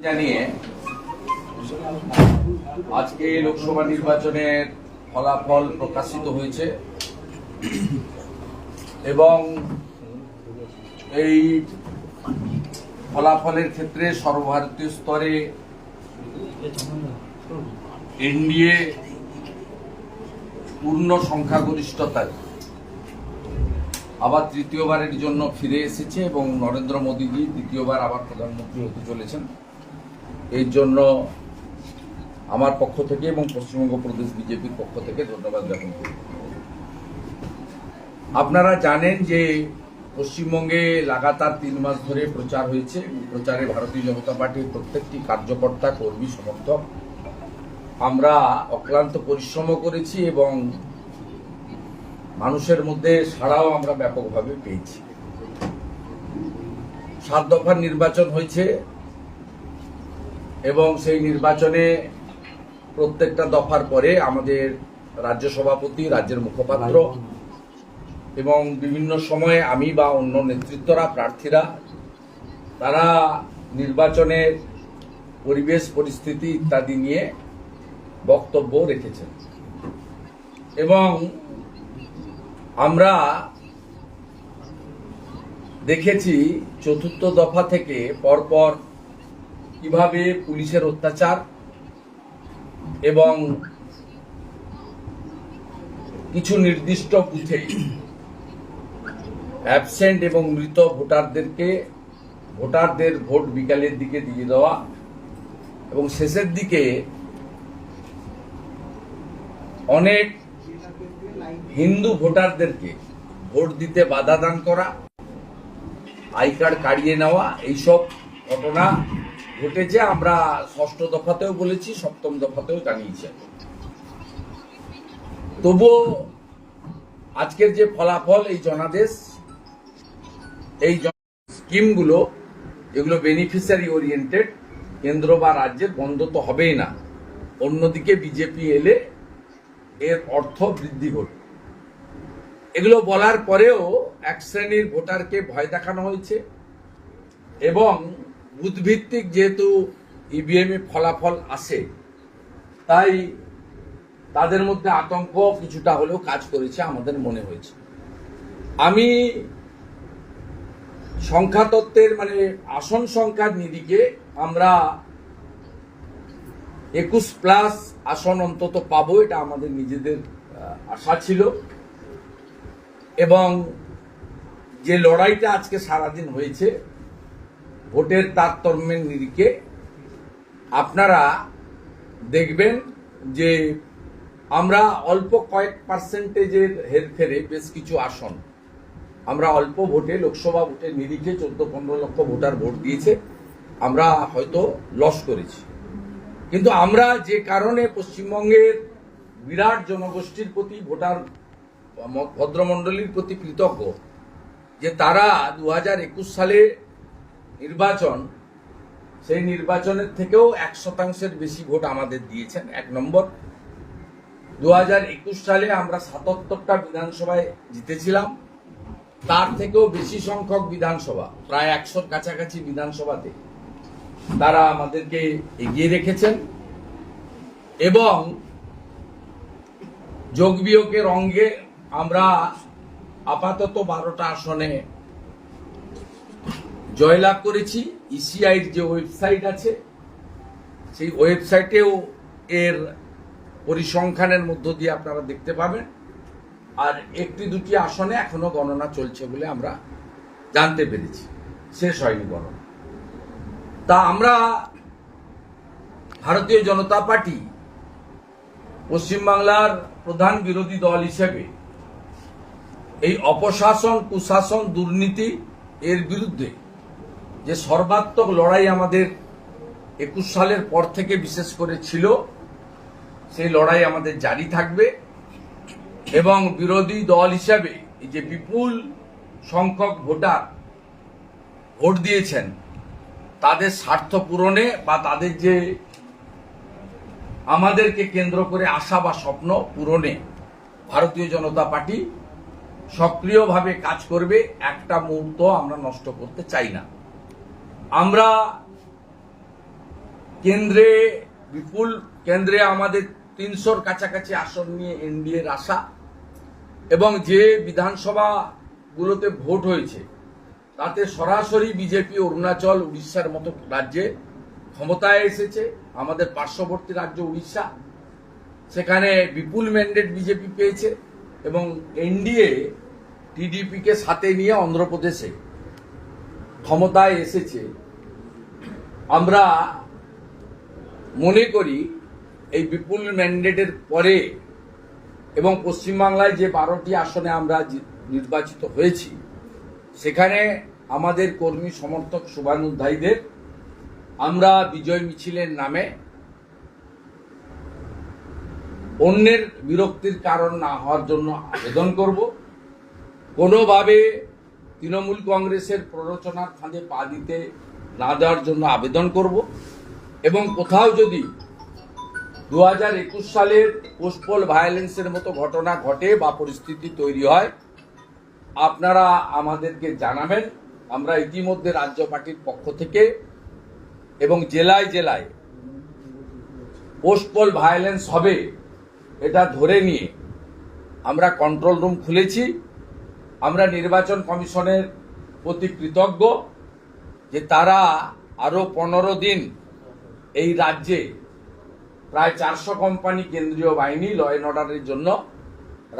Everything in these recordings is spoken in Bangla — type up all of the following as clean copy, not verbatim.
জানিয়ে আজকে লোকসভা নির্বাচনের ফলাফল প্রকাশিত হয়েছে এবং এই ফলাফলের ক্ষেত্রে সর্বভারতীয় স্তরে এনডিএ পূর্ণ সংখ্যাগরিষ্ঠতায় আবার তৃতীয়বারের জন্য ফিরে এসেছে এবং নরেন্দ্র মোদীজি দ্বিতীয়বার আবার প্রধানমন্ত্রী হতে চলেছেন। এই জন্য আমার পক্ষ থেকে এবং পশ্চিমবঙ্গ প্রদেশ বিজেপির পক্ষ থেকে ধন্যবাদ জ্ঞাপন করি। আপনারা জানেন যে পশ্চিমবঙ্গে লাগাতার 3 মাস ধরে প্রচার হয়েছে। প্রচারে ভারতীয় জনতা পার্টির প্রত্যেকটি কার্যকর্তা, কর্মী, সমর্থক আমরা অক্লান্ত পরিশ্রম করেছি এবং মানুষের মধ্যে সাড়াও আমরা ব্যাপকভাবে পেয়েছি। 7 দফার নির্বাচন হয়েছে এবং সেই নির্বাচনে প্রত্যেকটা দফার পরে আমাদের রাজ্য সভাপতি, রাজ্যের মুখপাত্র এবং বিভিন্ন সময়ে আমি বা অন্য নেতৃত্বরা, প্রার্থীরা তারা নির্বাচনের পরিবেশ পরিস্থিতি ইত্যাদি নিয়ে বক্তব্য রেখেছেন এবং আমরা দেখেছি 4র্থ দফা থেকে পরপর কিভাবে পুলিশের অত্যাচার এবং কিছু নির্দিষ্ট বুথে অ্যাবসেন্ট এবং মৃত ভোটারদের ভোট বিকালের দিকে দিয়ে দেওয়া এবং শেষের দিকে অনেক হিন্দু ভোটারদেরকে ভোট দিতে বাধা দান করা, আই কার্ড কাড়িয়ে নেওয়া, এইসব ঘটনা ঘটেছে। আমরা 6ষ্ঠ দফাতেও বলেছি, 7ম দফাতেও জানিয়েছি। তবুও আজকের যে ফলাফল, এই জনাদেশ, এই স্কিমগুলো যেগুলো বেনিফিশিয়ারি ওরিয়েন্টেড, কেন্দ্র বা রাজ্যের বন্ধ তো হবেই না, অন্যদিকে বিজেপি এলে এর অর্থ বৃদ্ধি ঘটবে। এগুলো বলার পরেও এক শ্রেণীর ভোটারকে ভয় দেখানো হয়েছে এবং বুথভিত্তিক যেহেতু ইভিএম এ ফলাফল আসে, তাই তাদের মধ্যে আতঙ্ক কিছুটা হলেও কাজ করেছে আমাদের মনে হয়েছে। আমি সংখ্যাতত্ত্বের আসন সংখ্যার নিরিখে আমরা 21+ আসন অন্তত পাবো, এটা আমাদের নিজেদের আশা ছিল এবং যে লড়াইটা আজকে সারাদিন হয়েছে ভোটের তারতম্যের নিরিখে আপনারা দেখবেন যে আমরা অল্প কয়েক পার্সেন্টেজের হেরফেরে বেশ কিছু আসন আমরা অল্প ভোটে, লোকসভা ভোটের নিরিখে 14-15 লক্ষ ভোটার ভোট দিয়েছে, আমরা হয়তো লস করেছি। কিন্তু আমরা যে কারণে পশ্চিমবঙ্গের বিরাট জনগোষ্ঠীর প্রতি, ভোটার ভদ্রমণ্ডলীর প্রতি কৃতজ্ঞ যে তারা 2021 সালে নির্বাচন, সেই নির্বাচনের থেকেও 1% বেশি ভোট আমাদের দিয়েছেন। 1 নম্বর, 2021 সালে আমরা 77টা বিধানসভায় জিতেছিলাম, তার থেকেও বেশি সংখ্যক বিধানসভা, প্রায় 100-র কাছাকাছি বিধানসভাতে তারা আমাদেরকে এগিয়ে রেখেছেন এবং যোগ বিয়োগের অঙ্গে আমরা আপাতত 12টা আসনে জয়লাভ করেছি। ইসিআইর যে ওয়েবসাইট আছে, সেই ওয়েবসাইটেও এর পরিসংখ্যানের মধ্য দিয়ে আপনারা দেখতে পাবেন। আর 1-2টি আসনে এখনো গণনা চলছে বলে আমরা জানতে পেরেছি, শেষ হয়নি গণনা। তা আমরা ভারতীয় জনতা পার্টি পশ্চিমবাংলার প্রধান বিরোধী দল হিসেবে এই অপশাসন, কুশাসন, দুর্নীতি এর বিরুদ্ধে যে সর্বাত্মক লড়াই আমাদের 21 সালের পর থেকে বিশেষ করে ছিল, সেই লড়াই আমাদের জারি থাকবে এবং বিরোধী দল হিসেবে এই যে বিপুল সংখ্যক ভোটার ভোট দিয়েছেন তাদের স্বার্থ পূরণে বা তাদের যে আমাদেরকে কেন্দ্র করে আশা বা স্বপ্ন পূরণে ভারতীয় জনতা পার্টি সক্রিয়ভাবে কাজ করবে। একটা মুহূর্ত আমরা নষ্ট করতে চাই না। আমরা কেন্দ্রে আমাদের 300-র কাছাকাছি আসন নিয়ে এনডিএর আশা, এবং যে বিধানসভাগুলোতে ভোট হয়েছে তাতে সরাসরি বিজেপি অরুণাচল, উড়িষ্যার মতো রাজ্যে ক্ষমতায় এসেছে। আমাদের পার্শ্ববর্তী রাজ্য উড়িষ্যা, সেখানে বিপুল ম্যান্ডেট বিজেপি পেয়েছে, এবং এনডিএ টিডিপিকে সাথে নিয়ে অন্ধ্রপ্রদেশে ক্ষমতায় এসেছে। আমরা মনে করি এই বিপুল ম্যান্ডেটের পরে এবং পশ্চিমবাংলায় যে 12টি আসনে আমরা নির্বাচিত হয়েছি, সেখানে আমাদের কর্মী সমর্থক শুভানুধ্যায়ীদের আমরা বিজয় মিছিলের নামে অন্যের বিরক্তির কারণ না হওয়ার জন্য আবেদন করব। কোনোভাবে তৃণমূল কংগ্রেসের প্ররোচনার ফাঁদে পা দিতে না দেওয়ার জন্য আবেদন করব, এবং কোথাও যদি 2021 সালের পোস্টপোল ভায়োলেন্সের মতো ঘটনা ঘটে বা পরিস্থিতি তৈরি হয়, আপনারা আমাদেরকে জানাবেন। আমরা ইতিমধ্যে রাজ্য পার্টির পক্ষ থেকে এবং জেলায় জেলায় পোস্টপোল ভায়োলেন্স হবে এটা ধরে নিয়ে আমরা কন্ট্রোল রুম খুলেছি। আমরা নির্বাচন কমিশনের প্রতি কৃতজ্ঞ যে তারা আরো 15 দিন এই রাজ্যে প্রায় 400 কোম্পানি কেন্দ্রীয় বাহিনী ল অ্যান্ড অর্ডারের জন্য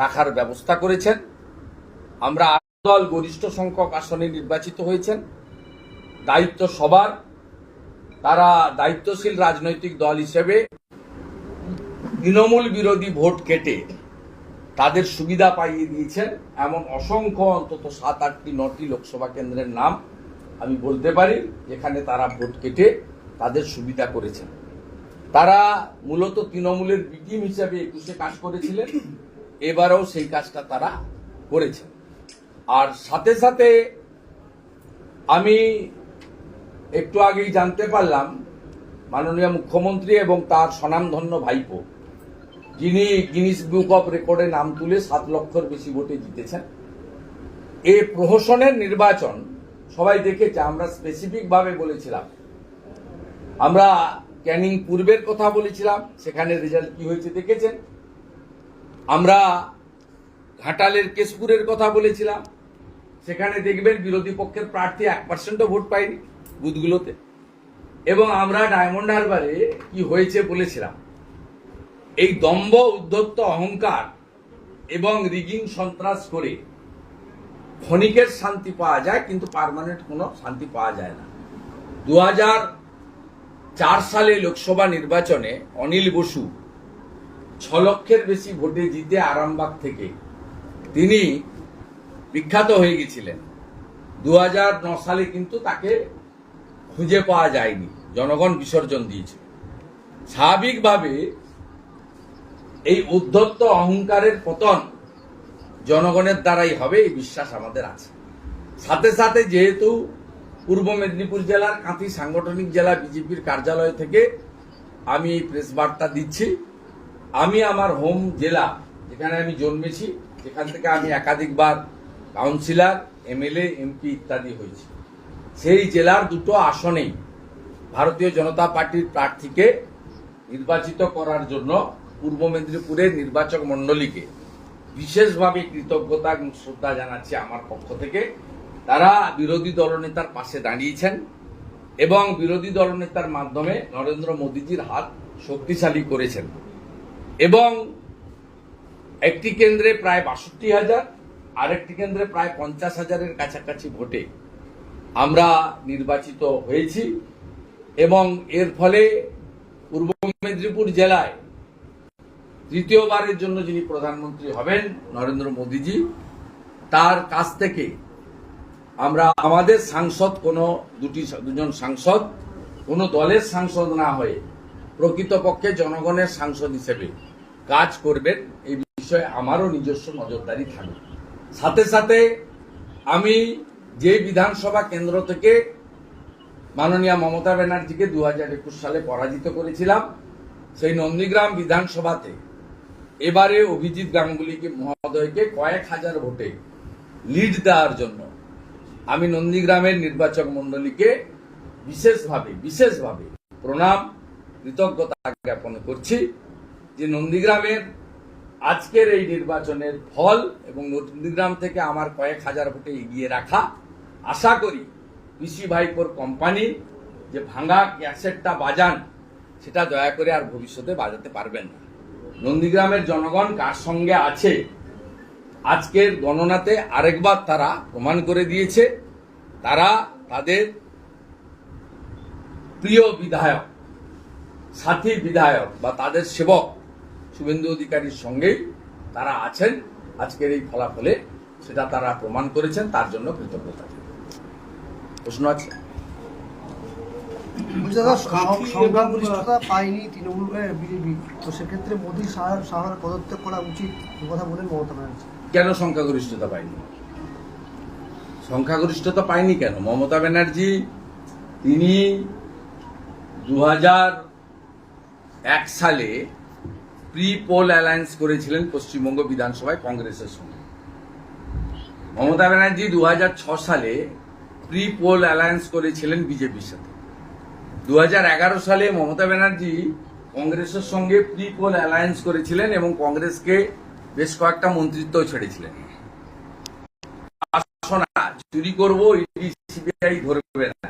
রাখার ব্যবস্থা করেছেন। আমরা দল গরিষ্ঠ সংখ্যক আসনে নির্বাচিত হয়েছেন। দায়িত্ব সবার, তারা দায়িত্বশীল রাজনৈতিক দল হিসেবে তৃণমূল বিরোধী ভোট কেটে তাদের সুবিধা পাইয়ে দিয়েছেন। এমন অসংখ্য অন্তত 7, 8টি 9টি লোকসভা কেন্দ্রের নাম আমি বলতে পারি যেখানে তারা ভোট কেটে তাদের সুবিধা করেছেন। তারা মূলত তৃণমূলের বিটিম হিসাবে 21-এ কাজ করেছিলেন, এবারেও সেই কাজটা তারা করেছেন। আর সাথে সাথে আমি একটু আগেই জানতে পারলাম মাননীয় মুখ্যমন্ত্রী এবং তার স্বনামধন্য ভাইপো, যিনি গিনিস বুক অফ রেকর্ডে নাম তুলে 7 লক্ষের বেশি ভোটে জিতেছেন, এই প্রহসনের নির্বাচন সবাই দেখেছে। আমরা স্পেসিফিক ভাবে বলেছিলাম, আমরা ক্যানিং পূর্বের কথা বলেছিলাম, সেখানে রেজাল্ট কি হয়েছে দেখেছেন। আমরা ঘাটালের কেশপুরের কথা বলেছিলাম, সেখানে দেখবেন বিরোধী পক্ষের প্রার্থী 1%ও ভোট পায়নি বুথগুলোতে। এবং আমরা ডায়মন্ড হারবারে কি হয়েছে বলেছিলাম। এই দম্ভ, উদ্ধত্ত, অহংকার এবং রিগিং সন্ত্রাস করে ক্ষণিকের শান্তি পাওয়া যায়, কিন্তু পার্মানেন্ট কোনো শান্তি পাওয়া যায় না। 2004 সালে লোকসভা নির্বাচনে অনিল বসু 6 লক্ষের বেশি ভোটে জিতে আরামবাগ থেকে তিনি বিখ্যাত হয়ে গেছিলেন। 2009 সালে কিন্তু তাকে খুঁজে পাওয়া যায়নি, জনগণ বিসর্জন দিয়েছে। স্বাভাবিকভাবে এই উদ্ধত্ত অহংকারের পতন জনগণের দ্বারাই হবে, এই বিশ্বাস আমাদের আছে। সাথে সাথে যেহেতু পূর্ব মেদিনীপুর জেলার কাঁথি সাংগঠনিক জেলা বিজেপির কার্যালয় থেকে আমি প্রেস বার্তা দিচ্ছি, আমি আমার হোম জেলা যেখানে আমি জন্মেছি, যেখান থেকে আমি একাধিকবার কাউন্সিলর, এমএলএ, এমপি ইত্যাদি হয়েছি, সেই জেলার 2টো আসনেই ভারতীয় জনতা পার্টির প্রার্থীকে নির্বাচিত করার জন্য পূর্ব মেদিনীপুরের নির্বাচক মণ্ডলীকে বিশেষভাবে কৃতজ্ঞতা এবং শ্রদ্ধা জানাচ্ছি আমার পক্ষ থেকে। তারা বিরোধী দলনেতার পাশে দাঁড়িয়েছেন এবং বিরোধী দলনেতার মাধ্যমে নরেন্দ্র মোদীজির হাত শক্তিশালী করেছেন। এবং একটি কেন্দ্রে প্রায় 62,000, আরেকটি কেন্দ্রে প্রায় 50,000-এর কাছাকাছি ভোটে আমরা নির্বাচিত হয়েছি। এবং এর ফলে পূর্ব মেদিনীপুর জেলায় তৃতীয়বারের জন্য যিনি প্রধানমন্ত্রী হবেন, নরেন্দ্র মোদীজি, তার কাছ থেকে আমরা আমাদের সাংসদ, দুজন সাংসদ কোনো দলের সাংসদ না হয়ে প্রকৃতপক্ষে জনগণের সাংসদ হিসেবে কাজ করবেন, এই বিষয়ে আমারও নিজস্ব নজরদারি থাকবে। সাথে সাথে আমি যে বিধানসভা কেন্দ্র থেকে মাননীয় মমতা ব্যানার্জিকে 2021 সালে পরাজিত করেছিলাম, সেই নন্দীগ্রাম বিধানসভাতে এবারে অভিজিৎ গাঙ্গুলি মহোদয়কে কয়েক হাজার ভোটে লিড দেওয়ার জন্য আমি নন্দীগ্রামের নির্বাচক মণ্ডলীকে বিশেষভাবে প্রণাম কৃতজ্ঞতা জ্ঞাপন করছি যে নন্দীগ্রামের আজকের এই নির্বাচনের ফল এবং নন্দীগ্রাম থেকে আমার কয়েক হাজার ভোটে এগিয়ে রাখা, আশা করি পিসি ভাইপোর কোম্পানি যে ভাঙা ক্যাসেটটা বাজান সেটা দয়া করে আর ভবিষ্যতে বাজাতে পারবেন না। নন্দীগ্রামের জনগণ কার সঙ্গে আছে আজকের গণনাতে আরেকবার তারা প্রমাণ করে দিয়েছে। তারা তাদের প্রিয় বিধায়ক, সাথী বিধায়ক বা তাদের সেবক শুভেন্দু অধিকারীর সঙ্গেই তারা আছেন। আজকের এই ফলাফলে সেটা তারা প্রমাণ করেছেন, তার জন্য কৃতজ্ঞতা। প্রশ্ন আছে? সংখ্যাগরিষ্ঠতা পায়নি তৃণমূল বিজেপি, তো সেক্ষেত্রে মোদী শাহর পদত্যাগ করা উচিত কথা বলেন মমতা ব্যানার্জি। কেন সংখ্যাগরিষ্ঠতা পায়নি? সংখ্যাগরিষ্ঠতা পায়নি কেন? মমতা ব্যানার্জি তিনি 2001 সালে প্রি পোল অ্যালায়েন্স করেছিলেন পশ্চিমবঙ্গ বিধানসভায় কংগ্রেসের সঙ্গে। মমতা ব্যানার্জি 2006 সালে প্রি পোল অ্যালায়েন্স করেছিলেন বিজেপির সাথে। 2011 সালে মমতা ব্যানার্জি কংগ্রেসের সঙ্গে প্রি পোল অ্যালায়েন্স করেছিলেন এবং কংগ্রেসকে বেশ কয়েকটা মন্ত্রিত্ব ছেড়েছিলেন। চুরি করবো, সিবিআই ধরবে না,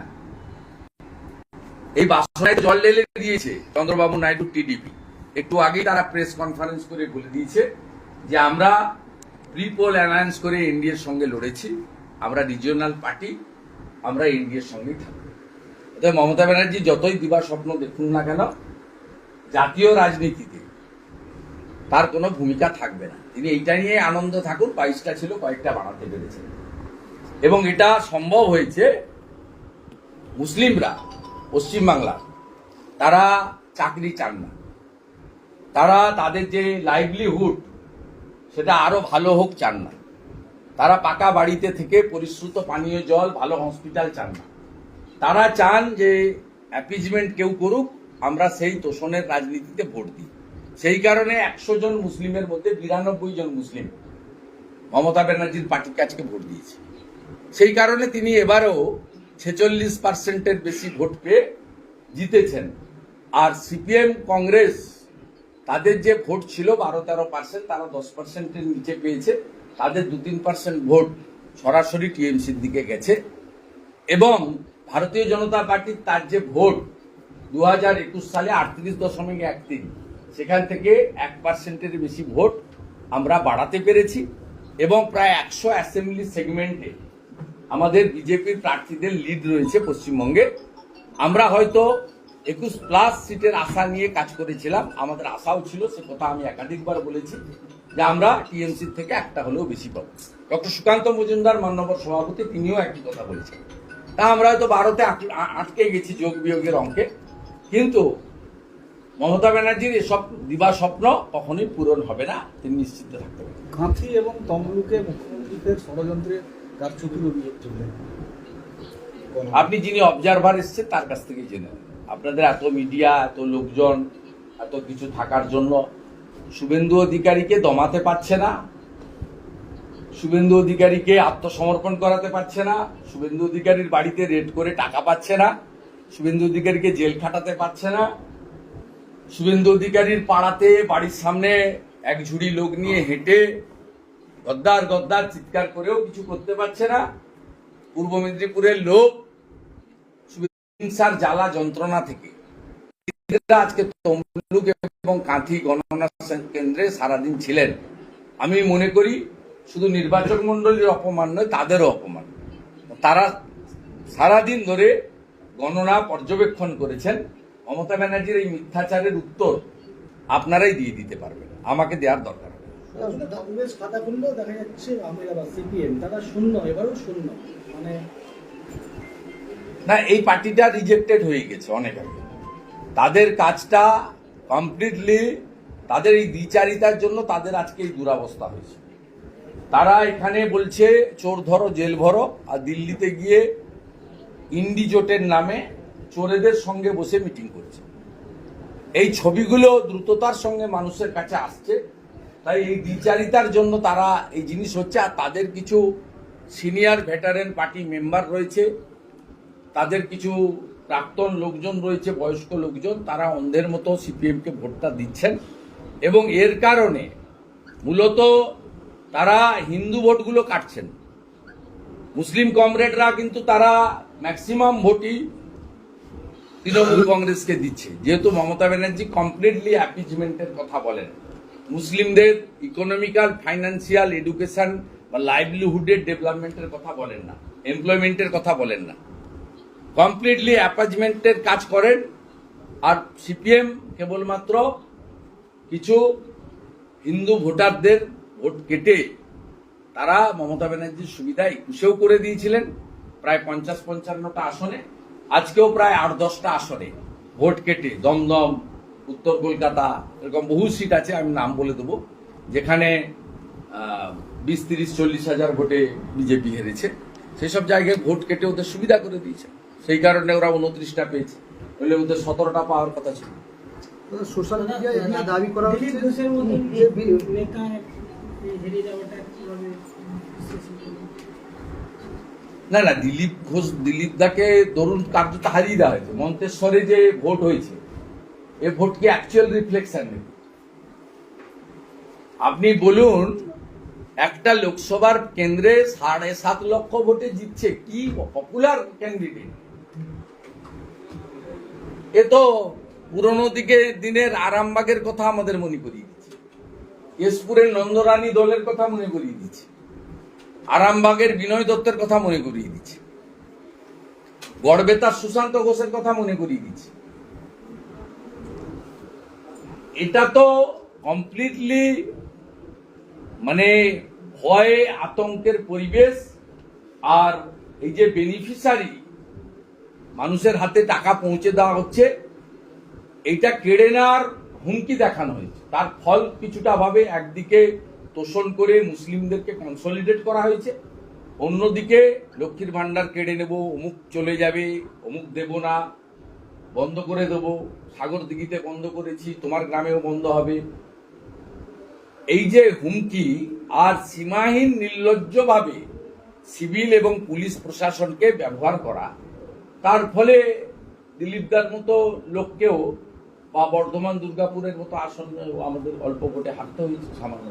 এই বাসনায় জল ঢেলে দিয়েছে চন্দ্রবাবু নাইডু টিডিপি। একটু আগেই তারা প্রেস কনফারেন্স করে বলে দিয়েছে যে আমরা প্রি পোল অ্যালায়েন্স করে এনডিএর সঙ্গে লড়েছি, আমরা রিজিওনাল পার্টি, আমরা এনডিএর সঙ্গেই থাকবো। মমতা ব্যানার্জি যতই দিবা স্বপ্ন দেখুন না কেন, জাতীয় রাজনীতিতে তার কোনো ভূমিকা থাকবে না। তিনি এইটা নিয়ে আনন্দ থাকুন, 22টা ছিল, কয়েকটা বাড়াতে পেরেছেন। এবং এটা সম্ভব হয়েছে, মুসলিমরা পশ্চিমবাংলা তারা চাকরি চান না, তারা তাদের যে লাইভলিহুড সেটা আরো ভালো হোক চান না, তারা পাকা বাড়িতে থেকে পরিশ্রুত পানীয় জল, ভালো হসপিটাল চান না। তারা চান যে অ্যাপিজমেন্ট কেউ করুক, আমরা সেই তোষণের রাজনীতিতে ভোট দিই। সেই কারণে 100 জন মুসলিমের মধ্যে 92 জন মুসলিম মমতা ব্যানার্জির পার্টির কাছে ভোট দিয়েছে। সেই কারণে তিনি এবারও 46%-এর বেশি ভোট পেয়ে জিতেছেন। আর সিপিএম কংগ্রেস তাদের যে ভোট ছিল 12-13%, তারা 10%-এর নিচে পেয়েছে। তাদের 2-3% ভোট সরাসরি টিএমসির দিকে গেছে। এবং ভারতীয় জনতা পার্টির তার যে ভোট 2021 সালে 38.13, সেখান থেকে 1%-এর বেশি ভোট আমরা বাড়াতে পেরেছি। এবং প্রায় 100 অ্যাসেম্বলি সেগমেন্টে আমাদের বিজেপির প্রার্থীদের লিড রয়েছে পশ্চিমবঙ্গে। আমরা হয়তো 21+ সিটের আশা নিয়ে কাজ করেছিলাম, আমাদের আশাও ছিল, সে কথা আমি একাধিকবার বলেছি যে আমরা টিএমসি থেকে একটা হলেও বেশি পাবো। ডক্টর সুকান্ত মজুমদার মাননীয় সভাপতি তিনিও একই কথা বলেছেন। তা আমরা হয়তো 12তে আটকে গেছি যোগ বিয়োগের অঙ্কে, কিন্তু মমতা ব্যানার্জির এসব দিবা স্বপ্ন কখনোই পূরণ হবে না, তিনি নিশ্চিত থাকতে পারেন। কাঁথি এবং তমলুকে মুখ্যমন্ত্রীদের ষড়যন্ত্রের কারচুপির অভিযোগ চলবে। আপনি যিনি অবজারভার এসছেন তার কাছ থেকে জেনে নেন। আপনাদের এত মিডিয়া, এত লোকজন, এত কিছু থাকার জন্য শুভেন্দু অধিকারীকে দমাতে পারছে না, শুভেন্দু অধিকারীকে আত্মসমর্পণ করাতে পারছে না, শুভেন্দু অধিকারীর বাড়িতে রেড করে টাকা পাচ্ছে না, শুভেন্দু অধিকারীকে জেল খাটাতে পারছে না, শুভেন্দু অধিকারীর পাড়াতে বাড়ির সামনে এক ঝুড়ি লোক নিয়ে হেঁটে গদ্দার গদ্দার চিৎকার করেও কিছু করতে পারছে না। পূর্ব মেদিনীপুরের লোক হিংসার জ্বালা যন্ত্রণা থেকে আজকে তমলুক এবং কাঁথি গণনা কেন্দ্রে সারাদিন ছিলেন। আমি মনে করি শুধু নির্বাচন মন্ডলীর অপমান নয়, তাদেরও অপমান। তারা সারাদিন ধরে গণনা পর্যবেক্ষণ করেছেন। মমতা ব্যানার্জির এই মিথ্যাচারের উত্তর আপনারাই দিয়ে দিতে পারবেন, আমাকে দেওয়ার দরকার হবে। কংগ্রেস খাতা খুললেও দেখা যাচ্ছে সিপিএম তারা শূন্য, এবারও শূন্য। মানে না, এই পার্টিটা রিজেক্টেড হয়ে গেছে অনেক আগে। তাদের কাজটা কমপ্লিটলি, তাদের এই দ্বিচারিতার জন্য তাদের আজকে এই দুরাবস্থা হয়েছে। তারা এখানে বলছে চোর ধরো জেল ভরো, আর দিল্লিতে গিয়ে ইন্ডিজোটের নামে চোরেদের সঙ্গে বসে মিটিং করছে। এই ছবিগুলো দ্রুততার সঙ্গে মানুষের কাছে আসছে। তাই এই দ্বিচারিতার জন্য তারা এই জিনিস হচ্ছে। আর তাদের কিছু সিনিয়র ভেটারেন পার্টি মেম্বার রয়েছে, তাদের কিছু প্রাক্তন লোকজন রয়েছে, বয়স্ক লোকজন, তারা অন্ধের মতো সিপিএমকে ভোটটা দিচ্ছেন এবং এর কারণে মূলত তারা হিন্দু ভোটগুলো কাটছেন। মুসলিম কমরেডরা কিন্তু তারা ম্যাক্সিমাম ভোটই তৃণমূল কংগ্রেসকে দিচ্ছে, যেহেতু মমতা ব্যানার্জি কমপ্লিটলি অ্যাপিজমেন্টের কথা বলেন, মুসলিমদের ইকোনমিক্যাল, ফাইন্যান্সিয়াল, এডুকেশন বা লাইভলিহুডের ডেভেলপমেন্টের কথা বলেন না, এমপ্লয়মেন্টের কথা বলেন না, কমপ্লিটলি অ্যাপাজমেন্টের কাজ করেন। আর সিপিএম কেবলমাত্র কিছু হিন্দু ভোটারদের ভোট কেটে তারা মমতা ব্যানার্জির সুবিধা 21-এও করে দিয়েছিলেন প্রায় 50-55টা আসনে, আজকেও প্রায় 8-10টা আসনে ভোট কেটে, দমদম, উত্তর কলকাতা, এরকম বহু সিট আছে, আমি নাম বলে দেবো, যেখানে 20-30-40 হাজার ভোটে বিজেপি হেরেছে, সেই সব জায়গায় ভোট কেটে ওদের সুবিধা করে দিয়েছে। সেই কারণে ওরা 29টা পেয়েছে, বলে ওদের 17টা পাওয়ার কথা ছিল। সোশ্যাল মিডিয়ায় এখানে দাবি করা দিলীপ হচ্ছে ঘোষের মতন যে নেতা হেরে যাওয়াটা কিভাবে বিশ্লেষণ করবেন? না না, দিলীপ ঘোষ, দিলীপ দাকে ধরুন কার্যত হারিয়ে দেওয়া হয়েছে। মন্তেশ্বরে যে ভোট হয়েছে, এ ভোট কি অ্যাকচুয়াল রিফ্লেকশন নেই? আপনি বলুন, একটা লোকসভার কেন্দ্রে 7.5 লক্ষ ভোটে জিতছে, কি পপুলার ক্যান্ডিডেট! এ তো পুরনো দিনের আরামবাগের কথা আমাদের মনে করিয়ে দিচ্ছে, কেশপুরের নন্দরানী দলের কথা মনে করিয়ে দিচ্ছে, আরামবাগের বিনয় দত্তের কথা মনে করিয়ে দিচ্ছে, গড়বেতার সুশান্ত ঘোষের কথা মনে করিয়ে দিচ্ছে। এটা তো কমপ্লিটলি মানে ভয় আতঙ্কের পরিবেশ। আর এই যে বেনিফিশিয়ারি, মানুষের হাতে টাকা পৌঁছে দেওয়া হচ্ছে, এইটা কেড়ে নেওয়ার হুমকি দেখানো হয়েছে। তার ফল কিছুটা ভাবে একদিকে তোষণ করে মুসলিমদেরকে কনসলিডেট করা হয়েছে, অন্যদিকে লক্ষ্মীর ভান্ডার কেড়ে নেব, অমুক চলে যাবে, অমুক দেব না, বন্ধ করে দেব, সাগর দিঘিতে বন্ধ করেছি, তোমার গ্রামেও বন্ধ হবে। এই যে হুমকি আর সীমাহীন নির্লজ্জভাবে সিভিল এবং পুলিশ প্রশাসনকে ব্যবহার করা, তার ফলে দিলীপদার মতো লোককেও বা বর্ধমান দুর্গাপুরের মতো আসন আমাদের অল্প ভোটে হারতে হয়েছে সামান্য।